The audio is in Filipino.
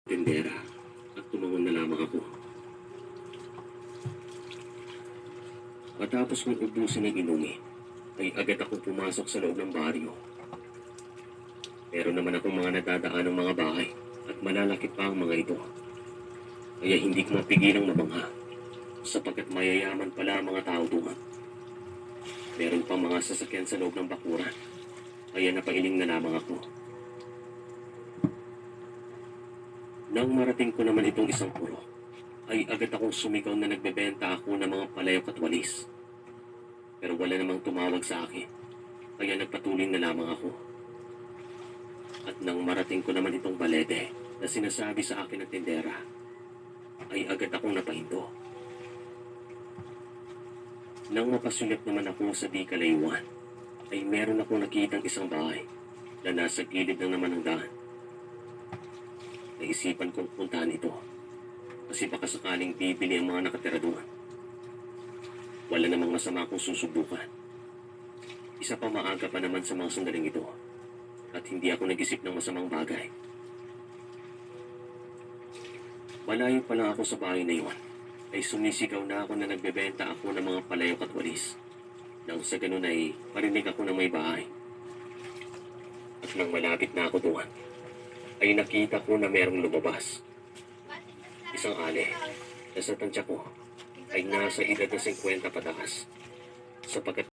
tindera at tumangon na lamang ako. Matapos kong ubusin ang inumi, ay agad akong pumasok sa loob ng baryo. Meron naman akong mga nadadaan ng mga bahay at malalaki pa ang mga ito. Kaya hindi ko mapigilang mabangha sapagkat mayayaman pala ang mga tao doon. Meron pang mga sasakyan sa loob ng bakuran, kaya napailing na lamang ako. Nang marating ko naman itong isang puro, ay agad akong sumigaw na nagbebenta ako ng mga palayok at walis. Pero wala namang tumawag sa akin, kaya nagpatuloy na lamang ako. At nang marating ko naman itong balete na sinasabi sa akin ng tindera, ay agad akong napahinto. Nang mapasulit naman ako sa di kalayuan, ay meron akong nakitang isang bahay na nasa gilid ng naman ng daan. Naisipan kong puntahan ito kasi baka sakaling bibili ang mga nakatira doon. Wala namang masama kung susubukan. Isa pa maaga pa naman sa mga sandaling ito at hindi ako nag-isip ng masamang bagay. Malayo pa lang ako sa bahay na iyon ay sumisigaw na ako na nagbebenta ako ng mga palayok at walis. Nang sa ganun ay parinig ako ng may bahay. At nang malapit na ako doon, ay nakita ko na merong lumabas. Isang ale na sa tansya ko ay nasa edad na 50 pataas sapagkat